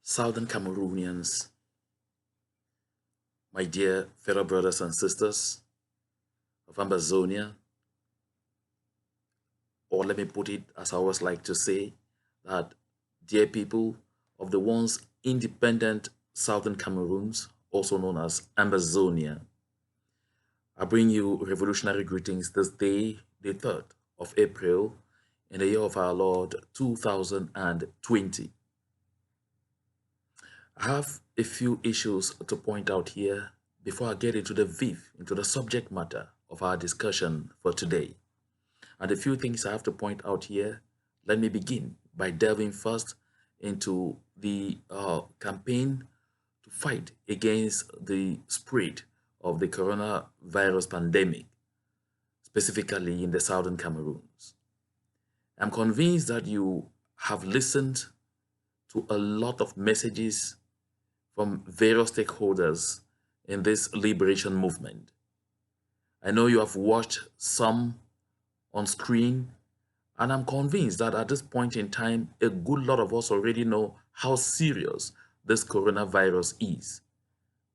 Southern Cameroonians, my dear fellow brothers and sisters of Ambazonia, or let me put it as I always like to say, that dear people of the once independent Southern Cameroons, also known as Ambazonia, I bring you revolutionary greetings this day, the 3rd of April, in the year of our Lord 2020. I have a few issues to point out here before I get into the viv, into the subject matter of our discussion for today. And a few things I have to point out here. Let me begin by delving first into the campaign to fight against the spread of the coronavirus pandemic, specifically in the Southern Cameroons. I'm convinced that you have listened to a lot of messages from various stakeholders in this liberation movement. I know you have watched some on screen, and I'm convinced that at this point in time, a good lot of us already know how serious this coronavirus is.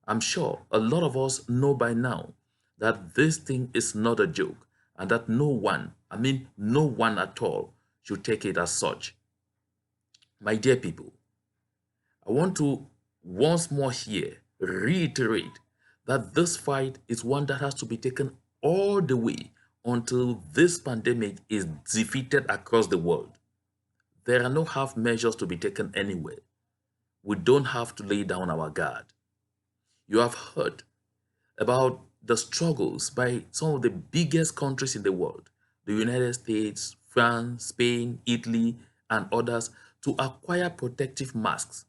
I'm sure a lot of us know by now that this thing is not a joke and that no one, I mean no one at all, should take it as such. My dear people, I want to once more here reiterate that this fight is one that has to be taken all the way until this pandemic is defeated across the world. There are no half measures to be taken anywhere. We don't have to lay down our guard. You have heard about the struggles by some of the biggest countries in the world, the United States, France, Spain, Italy, and others, to acquire protective masks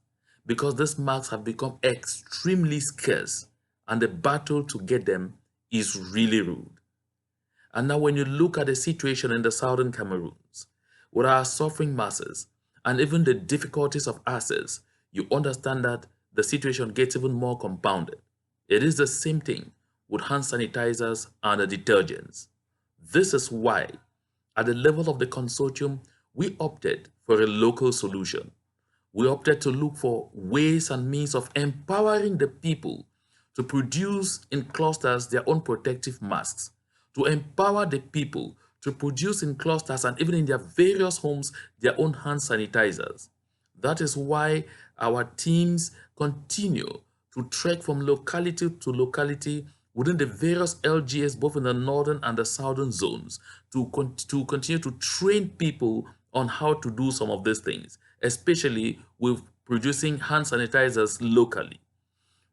because these masks have become extremely scarce and the battle to get them is really rude. And now when you look at the situation in the Southern Cameroons, with our suffering masses and even the difficulties of access, you understand that the situation gets even more compounded. It is the same thing with hand sanitizers and the detergents. This is why, at the level of the consortium, we opted for a local solution. We opted to look for ways and means of empowering the people to produce in clusters their own protective masks, to empower the people to produce in clusters and even in their various homes their own hand sanitizers. That is why our teams continue to trek from locality to locality within the various LGS, both in the northern and the southern zones, to continue to train people on how to do some of these things, especially with producing hand sanitizers locally.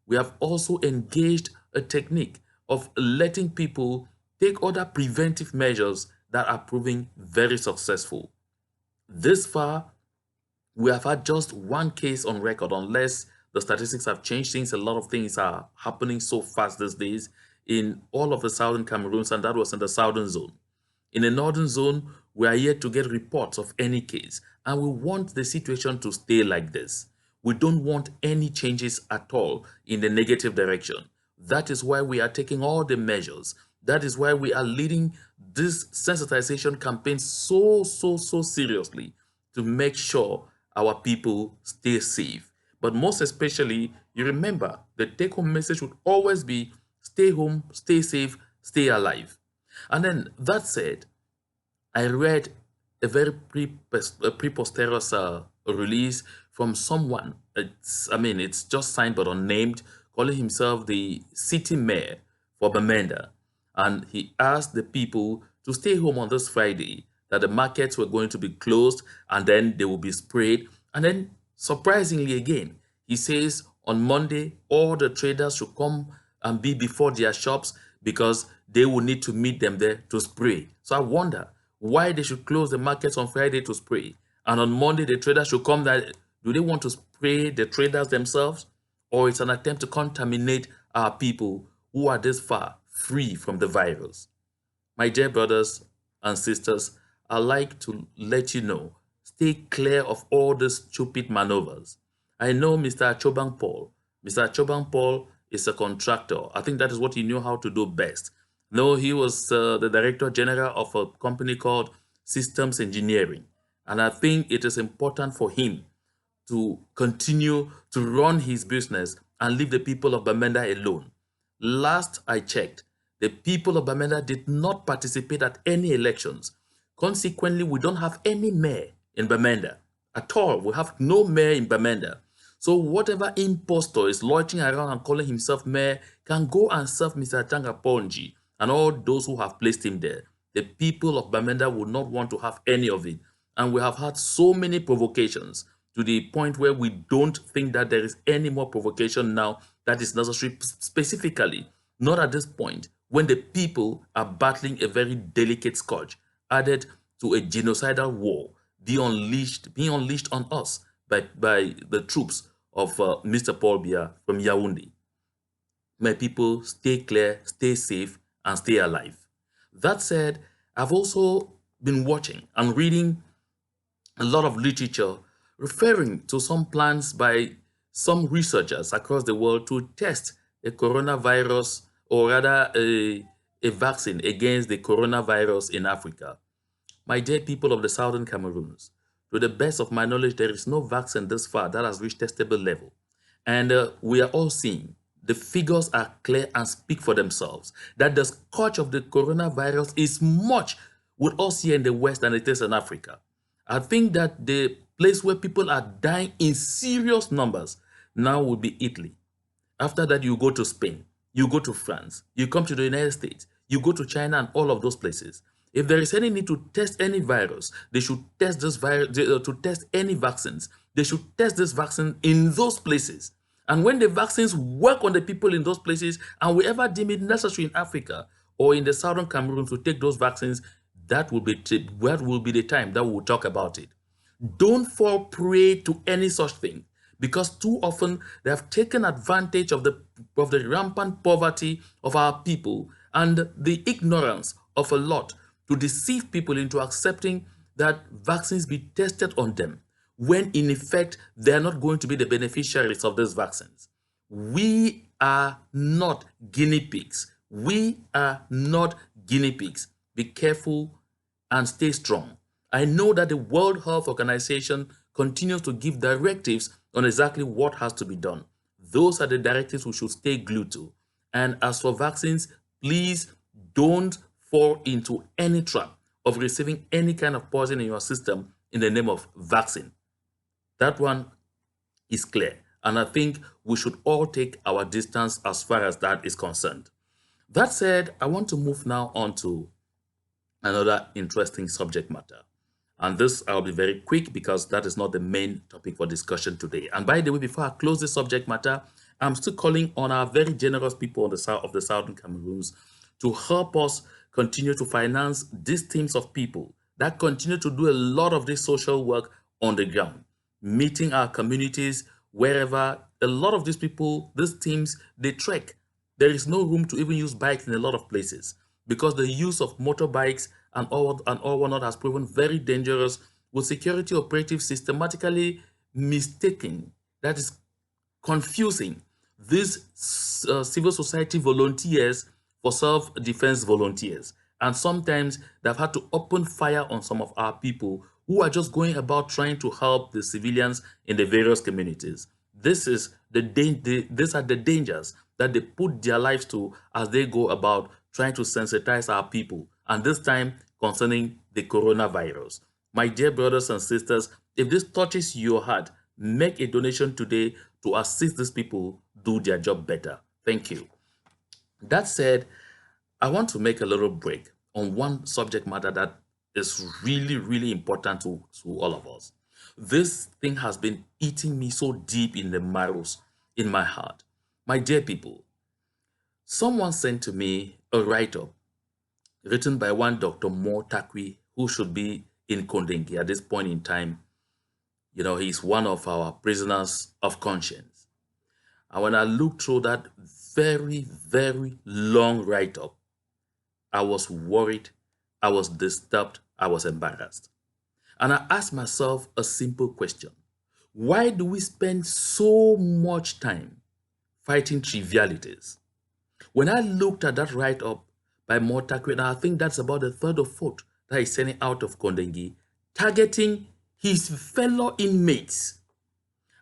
We have also engaged a technique of letting people take other preventive measures that are proving very successful. This far, we have had just one case on record, unless the statistics have changed since a lot of things are happening so fast these days in all of the southern Cameroons, and that was in the southern zone. In the northern zone, we are yet to get reports of any case, and we want the situation to stay like this. We don't want any changes at all in the negative direction. That is why we are taking all the measures. That is why we are leading this sensitization campaign so seriously to make sure our people stay safe. But most especially, you remember, the take-home message would always be stay home, stay safe, stay alive. And then that said, I read a very preposterous release from someone. It's just signed but unnamed, calling himself the city mayor for Bamenda. And he asked the people to stay home on this Friday, that the markets were going to be closed and then they will be sprayed. And then, surprisingly again, he says on Monday, all the traders should come and be before their shops because they will need to meet them there to spray. So I wonder why they should close the markets on Friday to spray. And on Monday, the traders should come there. Do they want to spray the traders themselves? Or it's an attempt to contaminate our people who are this far free from the virus? My dear brothers and sisters, I'd like to let you know, stay clear of all these stupid maneuvers. I know Mr. Achobang Paul. Mr. Achobang Paul is a contractor. I think that is what he knew how to do best. No, he was the director general of a company called systems engineering. And I think it is important for him to continue to run his business and leave the people of Bamenda alone. Last I checked, the people of Bamenda did not participate at any elections. Consequently, we don't have any mayor in Bamenda at all. We have no mayor in Bamenda. So whatever impostor is loitering around and calling himself mayor can go and serve Mr. Changa Ponji and all those who have placed him there. The people of Bamenda would not want to have any of it. And we have had so many provocations to the point where we don't think that there is any more provocation now that is necessary, specifically not at this point when the people are battling a very delicate scourge added to a genocidal war being unleashed on us by the troops of Mr. Paul Biya from Yaounde. My people, stay clear, stay safe, and stay alive. That said, I've also been watching and reading a lot of literature referring to some plans by some researchers across the world to test a coronavirus, or rather a vaccine against the coronavirus in Africa. My dear people of the Southern Cameroons, to the best of my knowledge, there is no vaccine this far that has reached testable level. And we are all seeing the figures are clear and speak for themselves that the scourge of the coronavirus is much with us here in the West than it is in Africa. I think that the place where people are dying in serious numbers now will be Italy. After that, you go to Spain, you go to France, you come to the United States, you go to China and all of those places. If there is any need to test any virus, they should test this virus, to test any vaccines. They should test this vaccine in those places. And when the vaccines work on the people in those places, and we ever deem it necessary in Africa or in the Southern Cameroon to take those vaccines, that will be the time that we will talk about it. Don't fall prey to any such thing, because too often they have taken advantage of the rampant poverty of our people and the ignorance of a lot to deceive people into accepting that vaccines be tested on them, when in effect they are not going to be the beneficiaries of these vaccines. We are not guinea pigs. We are not guinea pigs. Be careful and stay strong. I know that the World Health Organization continues to give directives on exactly what has to be done. Those are the directives we should stay glued to. And as for vaccines, please don't fall into any trap of receiving any kind of poison in your system in the name of vaccine. That one is clear. And I think we should all take our distance as far as that is concerned. That said, I want to move now on to another interesting subject matter. And this, I'll be very quick because that is not the main topic for discussion today. And by the way, before I close this subject matter, I'm still calling on our very generous people on the south of the Southern Cameroons to help us continue to finance these teams of people that continue to do a lot of this social work on the ground, meeting our communities wherever. A lot of these people, these teams, they trek. There is no room to even use bikes in a lot of places, because the use of motorbikes and all whatnot has proven very dangerous, with security operatives systematically mistaking, that is confusing, these civil society volunteers for self-defense volunteers. And sometimes they've had to open fire on some of our people who are just going about trying to help the civilians in the various communities. These are the dangers that they put their lives to as they go about trying to sensitize our people, and this time concerning the coronavirus. My dear brothers and sisters, if this touches your heart, make a donation today to assist these people do their job better. Thank you. That said, I want to make a little break on one subject matter that is really, really important to all of us. This thing has been eating me so deep in the marrows, in my heart. My dear people, someone sent to me a write-up written by one Dr. Mo Takwi, who should be in Kondengi at this point in time. You know, he's one of our prisoners of conscience. And when I looked through that very, very long write-up, I was worried, I was disturbed, I was embarrassed. And I asked myself a simple question. Why do we spend so much time fighting trivialities? When I looked at that write-up by Motakwe, I think that's about the third or fourth that is sending out of Kondengi, targeting his fellow inmates.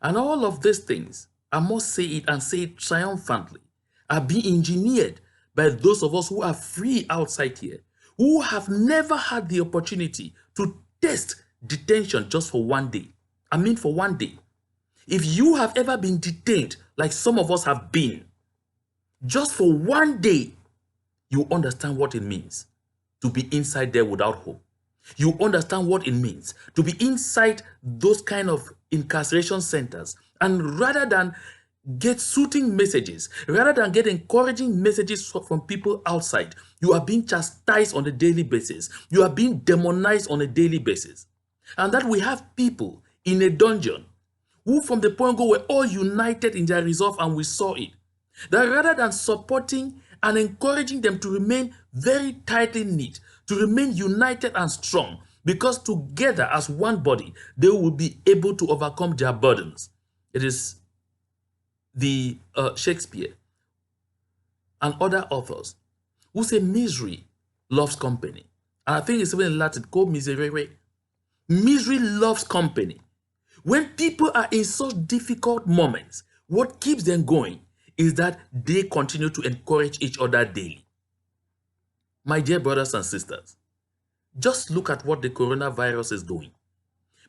And all of these things, I must say it and say it triumphantly, are being engineered by those of us who are free outside here, who have never had the opportunity to test detention just for one day. I mean for one day. If you have ever been detained, like some of us have been, just for one day, you understand what it means to be inside there without hope. You understand what it means to be inside those kind of incarceration centers. And rather than get soothing messages, rather than get encouraging messages from people outside, you are being chastised on a daily basis. You are being demonized on a daily basis. And that we have people in a dungeon who from the point go were all united in their resolve, and we saw it. That rather than supporting and encouraging them to remain very tightly knit, to remain united and strong, because together as one body, they will be able to overcome their burdens. It is the Shakespeare and other authors who say misery loves company. And I think it's even in Latin called miserere. Misery loves company. When people are in such difficult moments, what keeps them going is that they continue to encourage each other daily. My dear brothers and sisters, just look at what the coronavirus is doing.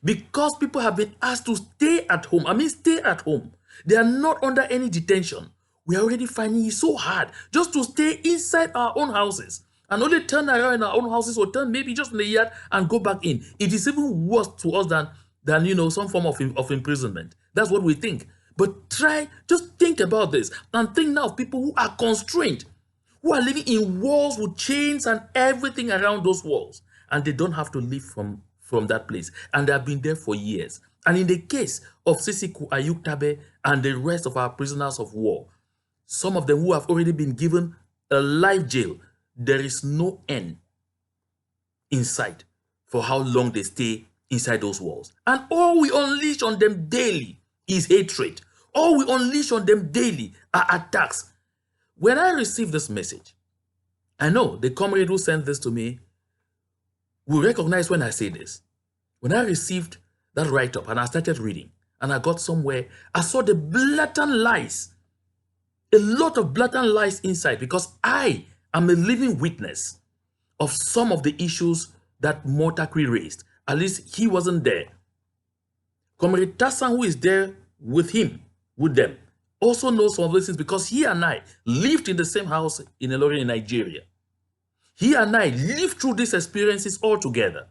Because people have been asked to stay at home, stay at home. They are not under any detention. We are already finding it so hard just to stay inside our own houses and only turn around in our own houses or turn maybe just in the yard and go back in. It is even worse to us than some form of imprisonment. That's what we think. But just think about this and think now of people who are constrained, who are living in walls with chains and everything around those walls, and they don't have to leave from that place, and they have been there for years. And in the case of Sisiku Ayuktabe and the rest of our prisoners of war, some of them who have already been given a life jail, there is no end in sight for how long they stay inside those walls. And all we unleash on them daily is hatred. All we unleash on them daily are attacks. When I received this message, I know the comrade who sent this to me will recognize when I say this. When I received that write-up and I started reading and I got somewhere, I saw the blatant lies, a lot of blatant lies inside, because I am a living witness of some of the issues that Motakwi raised. At least he wasn't there. Comrade Tassan, who is there with him, with them, also knows some of these things because he and I lived in the same house in Ilorin in Nigeria. He and I lived through these experiences all together.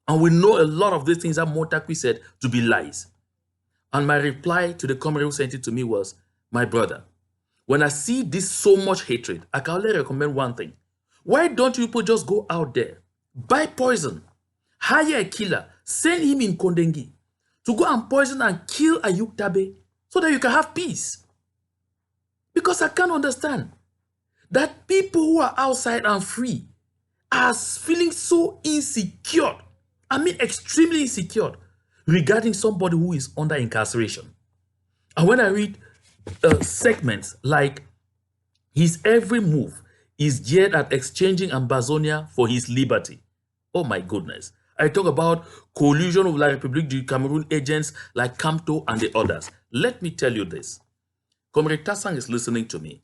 And we know a lot of these things that Motakwi said to be lies. And my reply to the comrade who sent it to me was, my brother, when I see this so much hatred, I can only recommend one thing. Why don't you people just go out there, buy poison, hire a killer, send him in Kondengi to go and poison and kill Ayuktabe so that you can have peace? Because I can't understand that people who are outside and free are feeling so insecure. Extremely insecure regarding somebody who is under incarceration. And when I read segments like his every move is geared at exchanging Ambazonia for his liberty. Oh my goodness. I talk about collusion of La République du Cameroon agents like Camto and the others. Let me tell you this. Comrade Tassang is listening to me.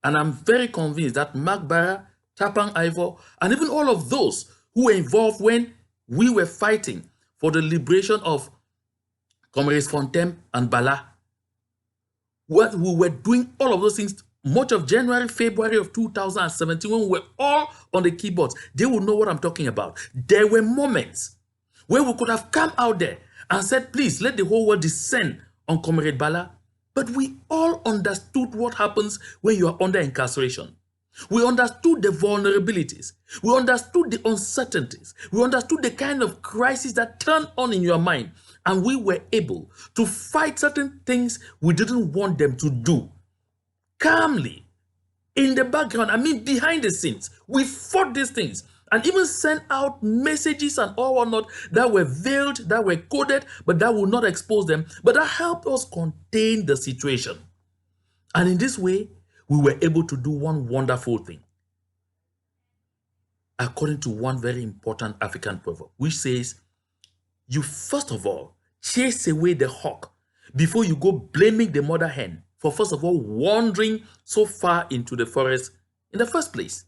And I'm very convinced that Mark Barra, Tapang Ivor, and even all of those who were involved when we were fighting for the liberation of Comrades Fontem and Bala, what we were doing all of those things, much of January, February of 2017, when we were all on the keyboards, they will know what I'm talking about. There were moments where we could have come out there and said, please let the whole world descend on Comrade Bala. But we all understood what happens when you are under incarceration. We understood the vulnerabilities. We understood the uncertainties. We understood the kind of crisis that turned on in your mind. And we were able to fight certain things we didn't want them to do. Calmly, in the background, behind the scenes, we fought these things and even sent out messages and all whatnot that were veiled, that were coded, but that would not expose them, but that helped us contain the situation. And in this way, we were able to do one wonderful thing. according to one very important African proverb, which says, you first of all chase away the hawk before you go blaming the mother hen for first of all wandering so far into the forest in the first place.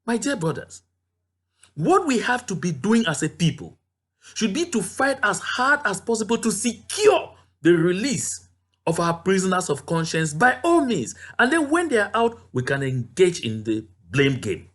My dear brothers, what we have to be doing as a people should be to fight as hard as possible to secure the release of our prisoners of conscience by all means. And then when they are out, we can engage in the blame game.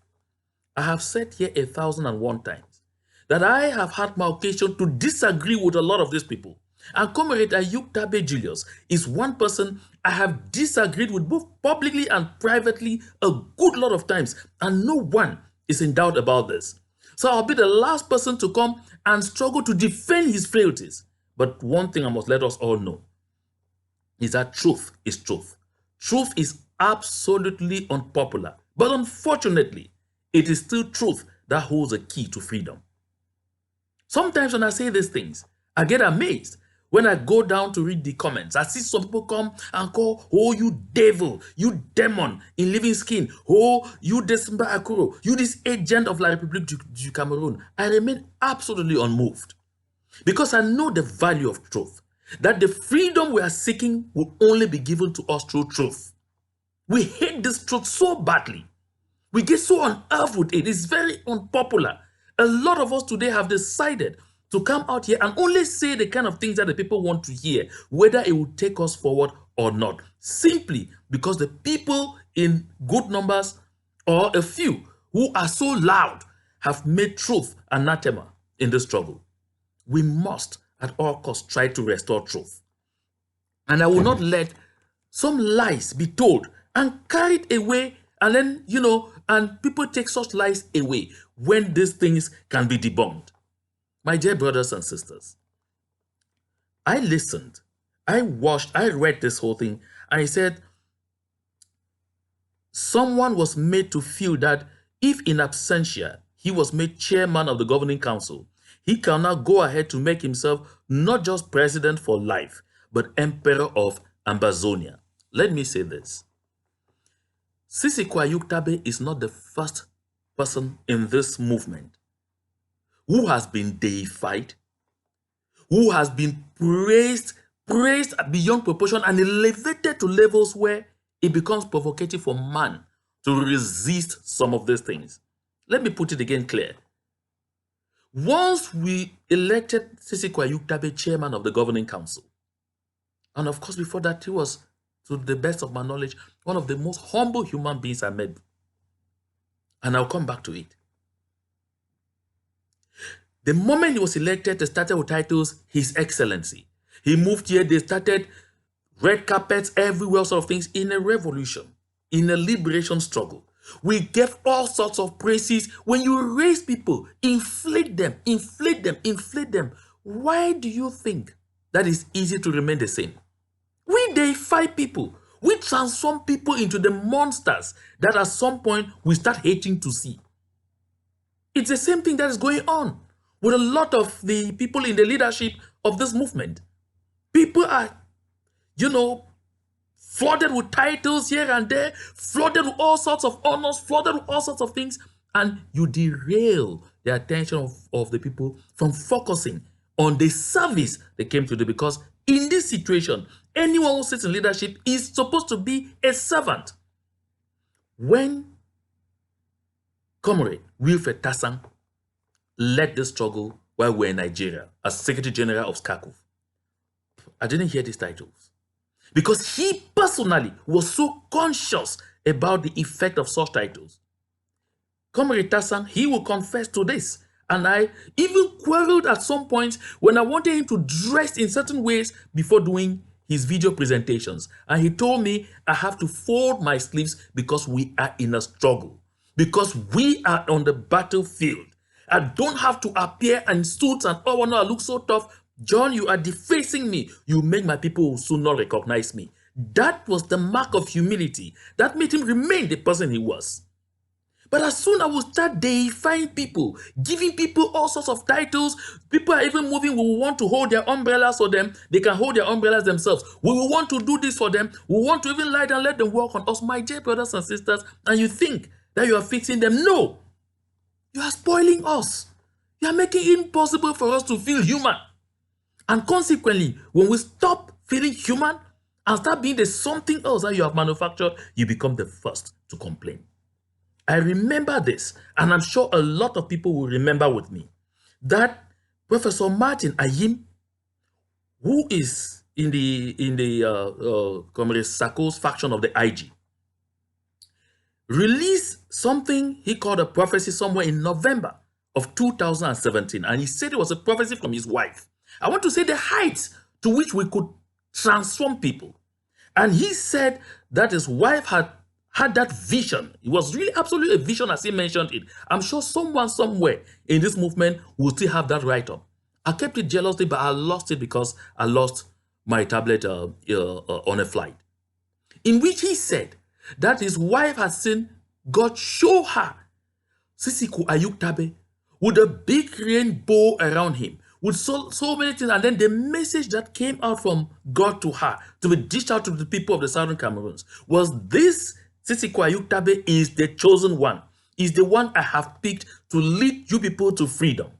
I have said here 1,001 times that I have had my occasion to disagree with a lot of these people. And Comrade Yaounde Julius is one person I have disagreed with both publicly and privately a good lot of times. And no one is in doubt about this. So I'll be the last person to come and struggle to defend his frailties. But one thing I must let us all know is that truth is truth. Truth is absolutely unpopular. But unfortunately, it is still truth that holds a key to freedom. Sometimes when I say these things, I get amazed. When I go down to read the comments, I see some people come and call, oh, you devil, you demon in living skin, oh, you Desimba Akuro, you this agent of La République du Cameroon. I remain absolutely unmoved because I know the value of truth, that the freedom we are seeking will only be given to us through truth. We hate this truth so badly. We get so unnerved with it. It's very unpopular. A lot of us today have decided to come out here and only say the kind of things that the people want to hear, whether it will take us forward or not, simply because the people in good numbers or a few who are so loud have made truth anathema in the struggle. We must at all costs try to restore truth. And I will not let some lies be told and carried away, and then, and people take such lies away when these things can be debunked. My dear brothers and sisters, I listened, I watched, I read this whole thing, and I said, someone was made to feel that if in absentia he was made chairman of the governing council, he cannot go ahead to make himself not just president for life, but emperor of Ambazonia. Let me say this. Yaounde is not the first person in this movement who has been deified, who has been praised beyond proportion and elevated to levels where it becomes provocative for man to resist some of these things. Let me put it again clear. Once we elected Yaounde chairman of the governing council, and of course before that he was, to the best of my knowledge, one of the most humble human beings I met. And I'll come back to it. The moment he was elected, they started with titles, His Excellency. He moved here, they started red carpets everywhere, sort of things, in a revolution, in a liberation struggle. We gave all sorts of praises. When you raise people, inflate them, inflate them, inflate them. Why do you think that it's easy to remain the same? We deify people. We transform people into the monsters that at some point we start hating to see. It's the same thing that is going on with a lot of the people in the leadership of this movement. People are, flooded with titles here and there, flooded with all sorts of honors, flooded with all sorts of things, and you derail the attention of the people from focusing on the service they came to do. Because in this situation, anyone who sits in leadership is supposed to be a servant. When Comrade Wilfred Tassang led the struggle while we were in Nigeria as Secretary General of SCACUF, I didn't hear these titles because he personally was so conscious about the effect of such titles. Comrade Tassang, he will confess to this. And I even quarreled at some point when I wanted him to dress in certain ways before doing his video presentations. And he told me I have to fold my sleeves because we are in a struggle, because we are on the battlefield. I don't have to appear in suits and, oh no, I look so tough. John, you are defacing me. You make my people soon not recognize me. That was the mark of humility that made him remain the person he was. But as soon as I will start deifying people, giving people all sorts of titles, people are even moving, we will want to hold their umbrellas for them. They can hold their umbrellas themselves. We will want to do this for them. We want to even lie down, let them work on us, my dear brothers and sisters. And you think that you are fixing them. No. You are spoiling us. You are making it impossible for us to feel human. And consequently, when we stop feeling human and start being the something else that you have manufactured, you become the first to complain. I remember this, and I'm sure a lot of people will remember with me, that Professor Martin Ayim, who is in the Comrade Sako's faction of the IG, released something he called a prophecy somewhere in November of 2017, and he said it was a prophecy from his wife. I want to say the heights to which we could transform people. And he said that his wife had that vision. It was really absolutely a vision as he mentioned it. I'm sure someone somewhere in this movement will still have that write-up. I kept it jealously, but I lost it because I lost my tablet on a flight, in which he said that his wife had seen God show her Sisiku Ayuktabe with a big rainbow around him, with so many things. And then the message that came out from God to her to be dished out to the people of the Southern Cameroons was this: Sisiku Ayuktabe is the chosen one, is the one I have picked to lead you people to freedom.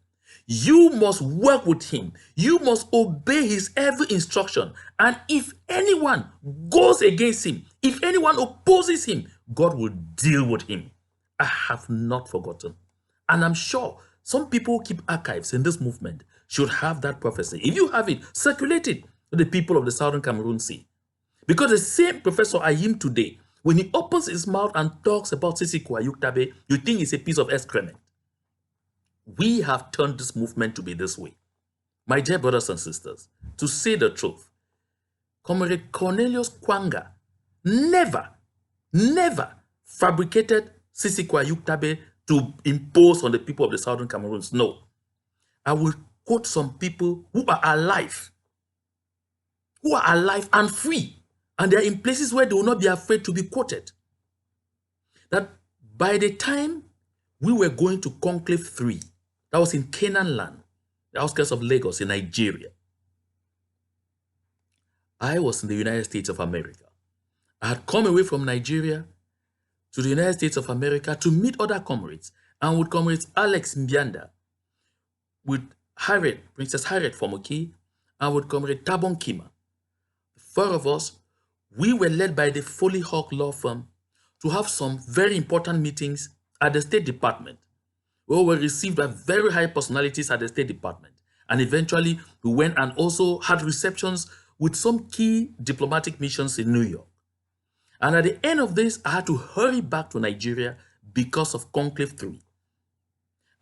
You must work with him. You must obey his every instruction. And if anyone goes against him, if anyone opposes him, God will deal with him. I have not forgotten. And I'm sure some people who keep archives in this movement should have that prophecy. If you have it, circulate it to the people of the Southern Cameroon Sea. Because the same Professor Ayim today, when he opens his mouth and talks about Sisiku Ayuktabe, you think it's a piece of excrement. We have turned this movement to be this way. My dear brothers and sisters, to say the truth, Comrade Cornelius Kwanga never fabricated Sisiku Ayuktabe to impose on the people of the Southern Cameroons. No. I will quote some people who are alive and free, and they are in places where they will not be afraid to be quoted. That by the time we were going to Conclave 3, that was in Canaan land, the outskirts of Lagos in Nigeria. I was in the United States of America. I had come away from Nigeria to the United States of America to meet other comrades, and with comrades Alex Mbianda, with Princess Harriet Fomoki, and with comrade Tabon Kima. The four of us, we were led by the Foley Hawk law firm to have some very important meetings at the State Department, where we were received by very high personalities at the State Department. And eventually, we went and also had receptions with some key diplomatic missions in New York. And at the end of this, I had to hurry back to Nigeria because of Conclave 3.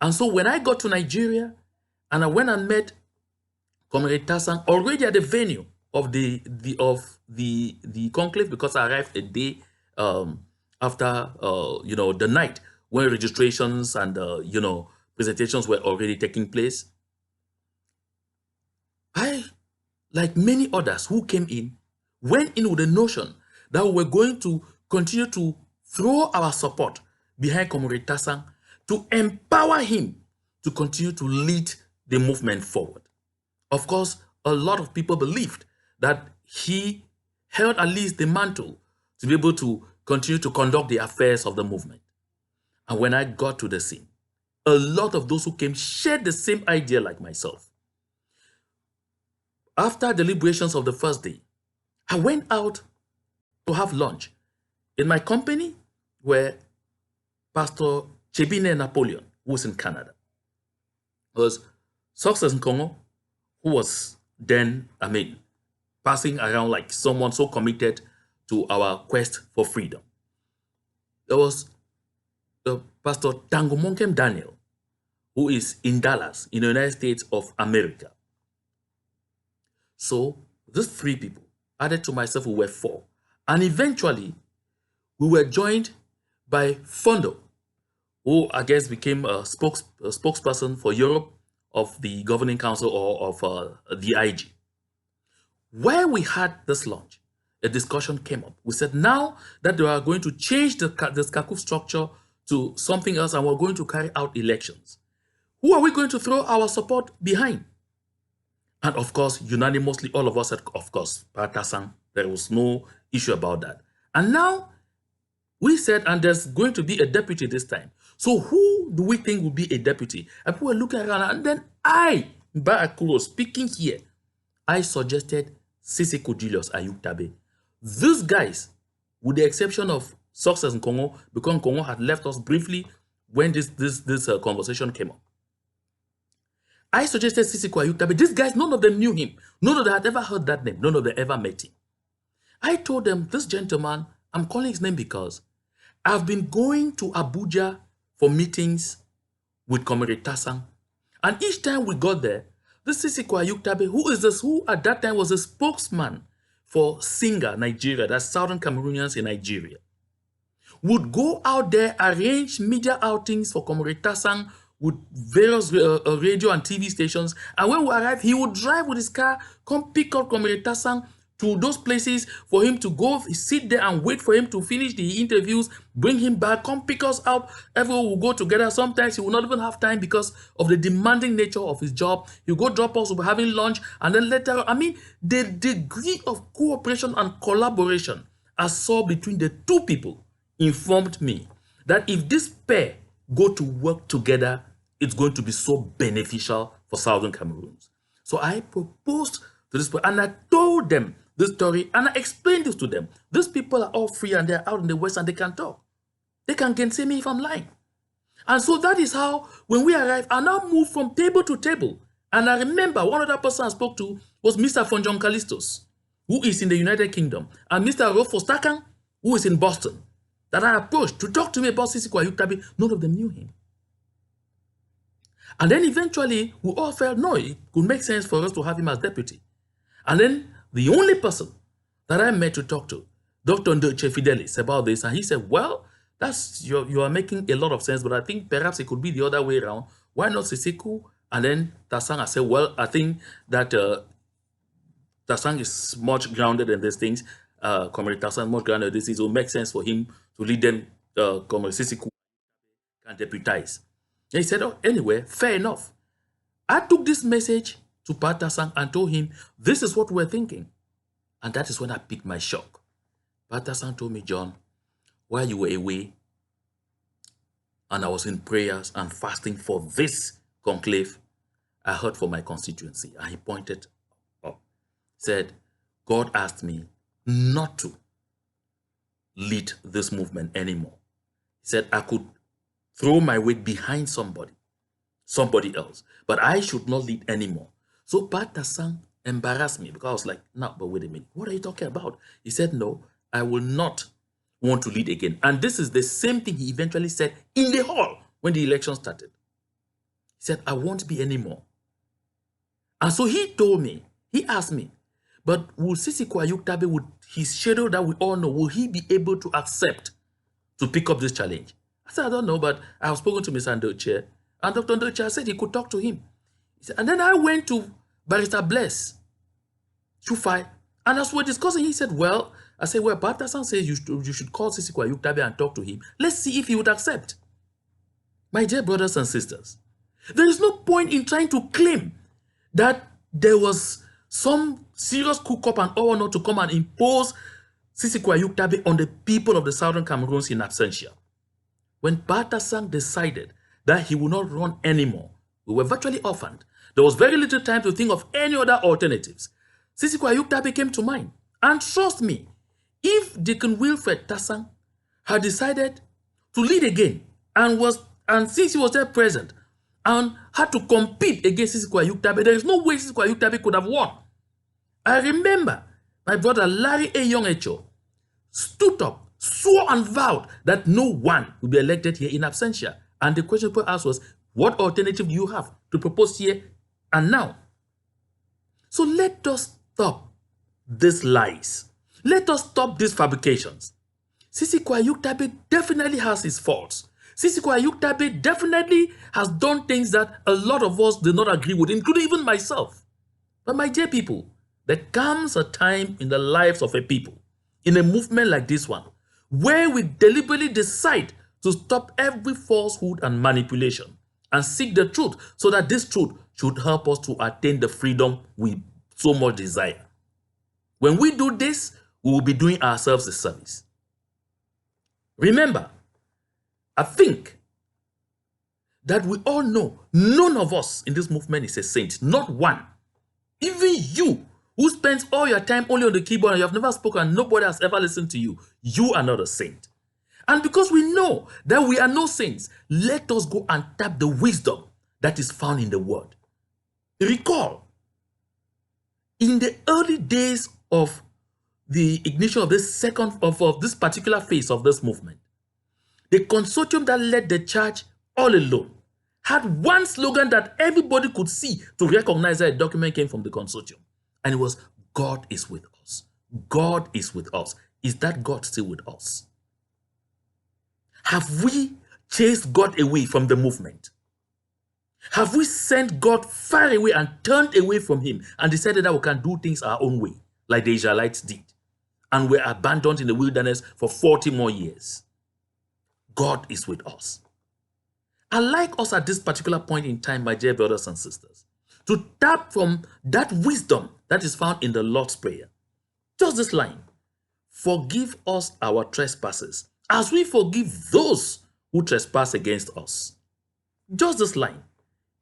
And so when I got to Nigeria, and I went and met Comrade Tassan already at the venue of the conclave, because I arrived a day after the night when registrations and presentations were already taking place. I, like many others who came in, went in with the notion that we were going to continue to throw our support behind Comrade Tassan to empower him to continue to lead the movement forward. Of course, a lot of people believed that he held at least the mantle to be able to continue to conduct the affairs of the movement. And when I got to the scene, a lot of those who came shared the same idea like myself. After deliberations of the first day, I went out to have lunch. In my company were Pastor Chebine Napoleon, who was in Canada. There was Success Nkongo, who was then, passing around like someone so committed to our quest for freedom. There was Pastor Tango Monkem Daniel, who is in Dallas, in the United States of America. So these three people, added to myself, we were four. And eventually, we were joined by Fondo, who I guess became a spokesperson for Europe of the Governing Council or of the IG. While we had this launch, a discussion came up. We said now that they are going to change the SCACUF structure to something else and we're going to carry out elections. Who are we going to throw our support behind? And of course, unanimously, all of us said, of course, Tassan, there was no issue about that. And now we said, and there's going to be a deputy this time. So who do we think will be a deputy? And people were looking around, and then Biya Akuro, speaking here, I suggested Sisiko Julius Ayuktabe. These guys, with the exception of Success in Congo, because Congo had left us briefly when this conversation came up. I suggested Sisiko Ayuktabe. These guys, none of them knew him. None of them had ever heard that name. None of them ever met him. I told them, this gentleman, I'm calling his name because I've been going to Abuja for meetings with Comrade Tassang. And each time we got there, this Sisiko Ayuktabe, who at that time was a spokesman for Singa, Nigeria, that's Southern Cameroonians in Nigeria, would go out there, arrange media outings for Comrade Tassang with various radio and TV stations. And when we arrived, he would drive with his car, come pick up Comrade Tassang to those places for him to go sit there and wait for him to finish the interviews, bring him back, come pick us up. Everyone will go together. Sometimes he will not even have time because of the demanding nature of his job. He'll go drop us, we'll be having lunch, and then later, I mean, the degree of cooperation and collaboration I saw between the two people informed me that if this pair go to work together, it's going to be so beneficial for Southern Cameroons. So I proposed to this, and I told them this story, and I explained this to them. These people are all free, and they're out in the West, and they can talk. They can say me if I'm lying. And so that is how, when we arrived, I now moved from table to table. And I remember one other person I spoke to was Mr. Fonjon Callistos, who is in the United Kingdom, and Mr. Rofo Stakan, who is in Boston, that I approached to talk to me about Sisiko Ayuktabe. None of them knew him. And then eventually, we all felt, no, it could make sense for us to have him as deputy. And then the only person that I met to talk to, Dr. Ndoche Fidelis, about this, and he said, well, you are making a lot of sense, but I think perhaps it could be the other way around. Why not Sisiko? And then Tassang, I said, well, I think that Tassang is much grounded in these things. Comrade Tassang much grounded in these things. It will make sense for him to lead them, Comrade Sisiko can deputize. And he said, oh, anyway, fair enough. I took this message to Pat Tassang and told him, this is what we're thinking. And that is when I picked my shock. Pat Tassang told me, John, while you were away, and I was in prayers and fasting for this conclave, I heard from my constituency. And he pointed up, said, God asked me not to lead this movement anymore. He said, I could throw my weight behind somebody else, but I should not lead anymore. So Pat Tassang embarrassed me because I was like, no, but wait a minute, what are you talking about? He said, no, I will not want to lead again. And this is the same thing he eventually said in the hall when the election started. He said, I won't be anymore. And so he told me, he asked me, but will Sisiko Ayuktabe, with his schedule that we all know, will he be able to accept to pick up this challenge? I said, I don't know, but I have spoken to Mr. Ndoche, and Dr. Ndoche said he could talk to him. He said, and then I went to Barrister Bless Chufai, and as we're discussing, he said, well, I said, well, Pat Tassang says you should call Sisiko Ayuktabe and talk to him. Let's see if he would accept. My dear brothers and sisters, there is no point in trying to claim that there was some serious cook-up and all not to come and impose Sisiko Ayuktabe on the people of the Southern Cameroons in absentia. When Pat Tassang decided that he would not run anymore, we were virtually orphaned. There was very little time to think of any other alternatives. Sisiko Ayuktabe came to mind. And trust me, if Deacon Wilfred Tassang had decided to lead again and since he was there present and had to compete against Sisiko Ayuktabe, there is no way Sisiko Ayuktabe could have won. I remember my brother Larry Eyong Echo stood up, swore and vowed that no one will be elected here in absentia. And the question people asked was, what alternative do you have to propose here and now? So let us stop these lies. Let us stop these fabrications. Sisiko Ayuktabe definitely has his faults. Sisiko Ayuktabe definitely has done things that a lot of us do not agree with, including even myself. But my dear people, there comes a time in the lives of a people, in a movement like this one, where we deliberately decide to stop every falsehood and manipulation and seek the truth so that this truth should help us to attain the freedom we so much desire. When we do this, we will be doing ourselves a service. Remember, I think that we all know none of us in this movement is a saint, not one. Even you, who spends all your time only on the keyboard and you have never spoken and nobody has ever listened to you, you are not a saint. And because we know that we are no saints, let us go and tap the wisdom that is found in the word. Recall, in the early days of the ignition of this particular phase of this movement, the consortium that led the church all alone had one slogan that everybody could see to recognize that a document came from the consortium. And it was, God is with us. God is with us. Is that God still with us? Have we chased God away from the movement? Have we sent God far away and turned away from him and decided that we can do things our own way, like the Israelites did, and were abandoned in the wilderness for 40 more years? God is with us. I like us at this particular point in time, my dear brothers and sisters, to tap from that wisdom that is found in the Lord's Prayer. Just this line: forgive us our trespasses as we forgive those who trespass against us. Just this line.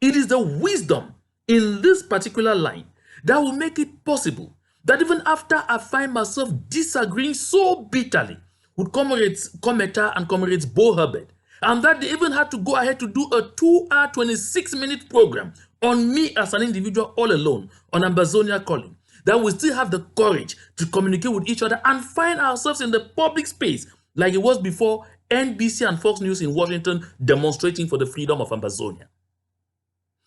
It is the wisdom in this particular line that will make it possible that even after I find myself disagreeing so bitterly with comrades Cometa and comrades Bo Herbert, and that they even had to go ahead to do a 2-hour, 26-minute program on me as an individual all alone on Ambazonia calling, that we still have the courage to communicate with each other and find ourselves in the public space like it was before NBC and Fox News in Washington demonstrating for the freedom of Ambazonia.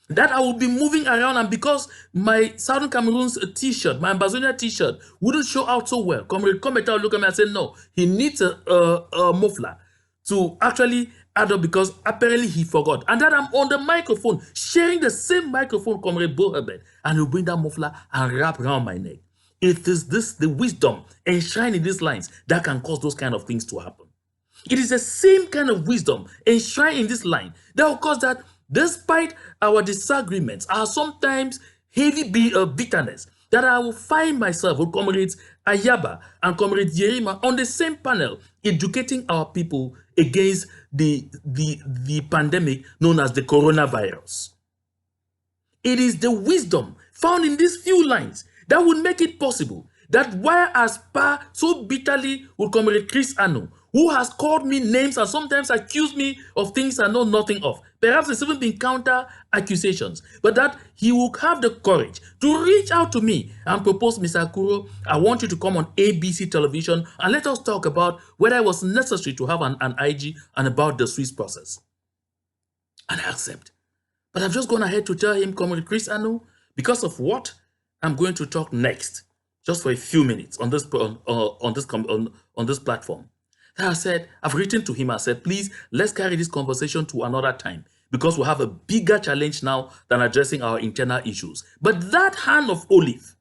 That I would be moving around, and because my Southern Cameroons t-shirt, my Ambazonia t-shirt wouldn't show out so well, Comrade Cometa would look at me and say, no, he needs a muffler to actually add up because apparently he forgot. And that I'm on the microphone, sharing the same microphone, Comrade Bo Herbert, and he'll bring that muffler and wrap around my neck. It is this, the wisdom enshrined in these lines, that can cause those kind of things to happen. It is the same kind of wisdom enshrined in this line that will cause that, despite our disagreements, our sometimes heavy bitterness, that I will find myself with comrades Ayaba and comrade Yerima on the same panel, educating our people against the pandemic known as the coronavirus. It is the wisdom found in these few lines that would make it possible that while I spar so bitterly with comrade Chris Ano, who has called me names and sometimes accused me of things I know nothing of. Perhaps it's even been counter accusations, but that he will have the courage to reach out to me and propose, Mr. Akuro, I want you to come on ABC television and let us talk about whether it was necessary to have an IG and about the Swiss process. And I accept. But I've just gone ahead to tell him, Comrade Chris Ano, because of what I'm going to talk next, just for a few minutes on this platform. I said, I've written to him, I said, please, let's carry this conversation to another time because we have a bigger challenge now than addressing our internal issues. But that hand of olive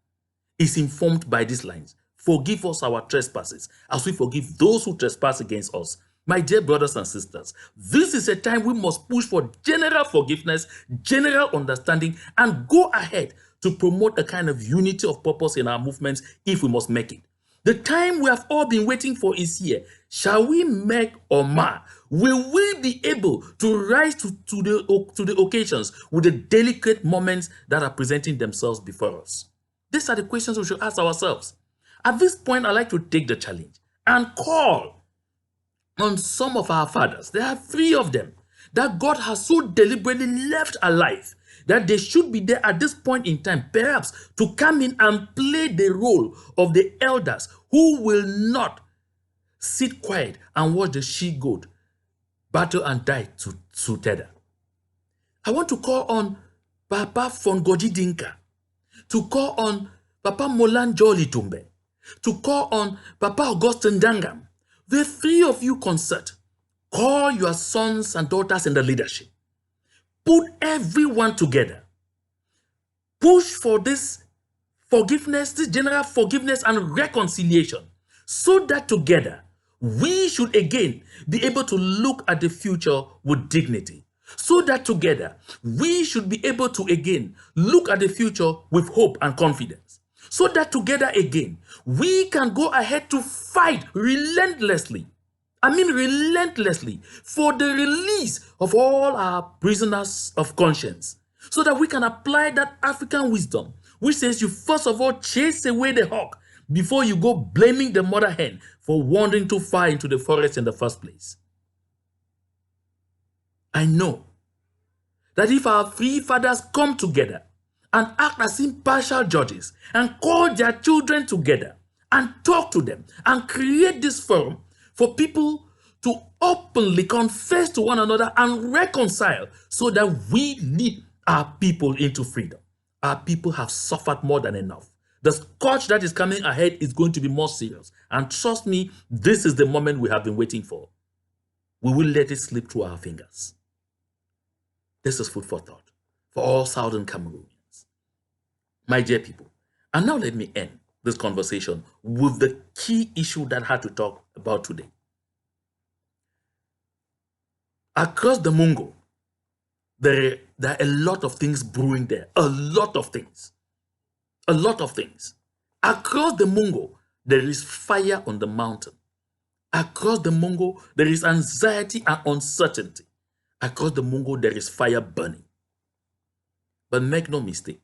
is informed by these lines. Forgive us our trespasses as we forgive those who trespass against us. My dear brothers and sisters, this is a time we must push for general forgiveness, general understanding, and go ahead to promote a kind of unity of purpose in our movements if we must make it. The time we have all been waiting for is here. Shall we make or mar? Will we be able to rise to the occasions with the delicate moments that are presenting themselves before us? These are the questions we should ask ourselves. At this point, I'd like to take the challenge and call on some of our fathers. There are 3 of them that God has so deliberately left alive that they should be there at this point in time, perhaps to come in and play the role of the elders who will not sit quiet and watch the she-goat battle and die together. I want to call on Papa Fongoji Dinka, to call on Papa Molan Jolly Tumbe, to call on Papa Augustine Dangam. The 3 of you concert. Call your sons and daughters in the leadership. Put everyone together. Push for this forgiveness, this general forgiveness and reconciliation, so that together we should again be able to look at the future with dignity. So that together we should be able to again look at the future with hope and confidence. So that together again we can go ahead to fight relentlessly I mean relentlessly, for the release of all our prisoners of conscience, so that we can apply that African wisdom, which says you first of all chase away the hawk before you go blaming the mother hen for wandering too far into the forest in the first place. I know that if our three fathers come together and act as impartial judges and call their children together and talk to them and create this forum for people to openly confess to one another and reconcile so that we lead our people into freedom. Our people have suffered more than enough. The scourge that is coming ahead is going to be more serious. And trust me, this is the moment we have been waiting for. We will let it slip through our fingers. This is food for thought for all Southern Cameroonians. My dear people, and now let me end this conversation with the key issue that I had to talk about today. Across the Mungo, there are a lot of things brewing there. A lot of things. A lot of things. Across the Mungo, there is fire on the mountain. Across the Mungo, there is anxiety and uncertainty. Across the Mungo, there is fire burning. But make no mistake,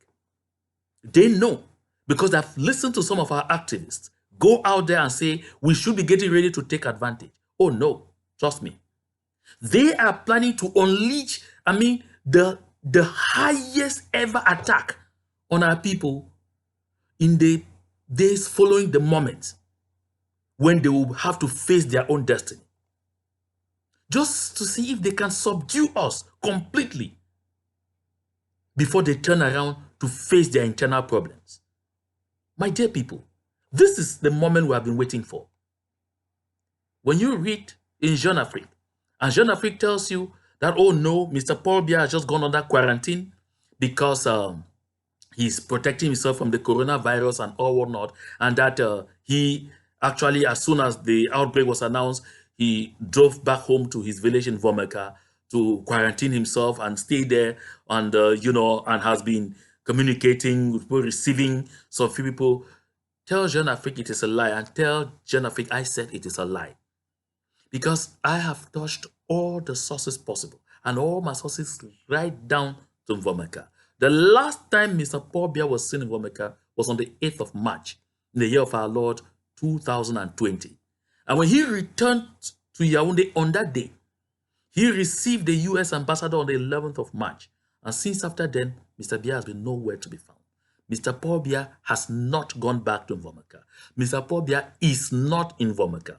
they know, because I've listened to some of our activists go out there and say we should be getting ready to take advantage. Oh no, trust me. They are planning to unleash, the highest ever attack on our people in the days following the moment when they will have to face their own destiny. Just to see if they can subdue us completely before they turn around to face their internal problems. My dear people, this is the moment we have been waiting for. When you read in Jeune Afrique, and Jeune Afrique tells you that, oh no, Mr. Paul Biya has just gone under quarantine because he's protecting himself from the coronavirus and all whatnot, and that he actually, as soon as the outbreak was announced, he drove back home to his village in Vomeka to quarantine himself and stay there, and and has been communicating with people, receiving some few people. Tell Jeune Afrique it is a lie, and tell Jeune Afrique I said it is a lie. Because I have touched all the sources possible, and all my sources right down to Vomeka. The last time Mr. Paul Biya was seen in Vomeka was on the 8th of March, in the year of our Lord, 2020. And when he returned to Yaounde on that day, he received the US ambassador on the 11th of March. And since after then, Mr. Biya has been nowhere to be found. Mr. Paul Biya has not gone back to Vomeka. Mr. Paul Biya is not in Vomeka.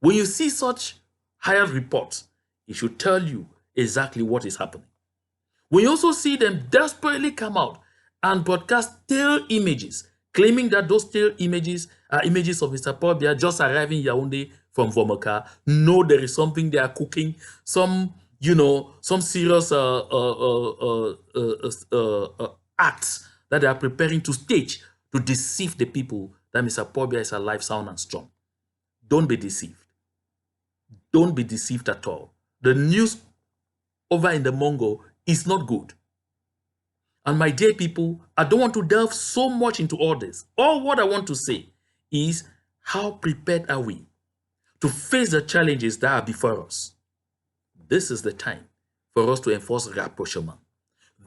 When you see such higher reports, it should tell you exactly what is happening. When you also see them desperately come out and broadcast stale images, claiming that those stale images are images of Mr. Paul Biya just arriving in Yaounde from Vomeka, no, there is something they are cooking, some serious acts that they are preparing to stage to deceive the people that Mr. Paul Biya is alive, sound, and strong. Don't be deceived. Don't be deceived at all. The news over in the Mongo is not good. And my dear people, I don't want to delve so much into all this. All what I want to say is, how prepared are we to face the challenges that are before us? This is the time for us to enforce rapprochement.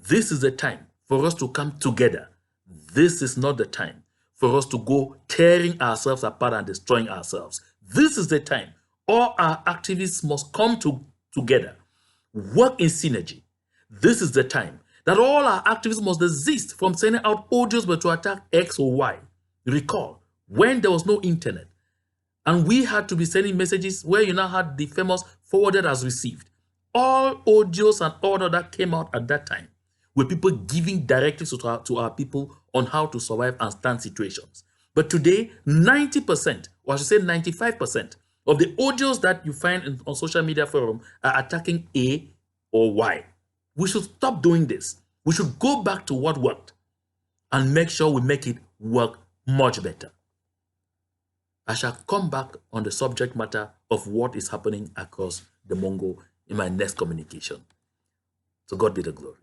This is the time for us to come together. This is not the time for us to go tearing ourselves apart and destroying ourselves. This is the time all our activists must come together, work in synergy. This is the time that all our activists must desist from sending out audios but to attack X or Y. Recall, when there was no internet, and we had to be sending messages where you now had the famous forwarded as received. All audios and order that came out at that time were people giving directives to our people on how to survive and stand situations. But today, 90%, or I should say 95%, of the audios that you find on social media forum are attacking A or Y. We should stop doing this. We should go back to what worked and make sure we make it work much better. I shall come back on the subject matter of what is happening across the Mongo in my next communication. To God be the glory.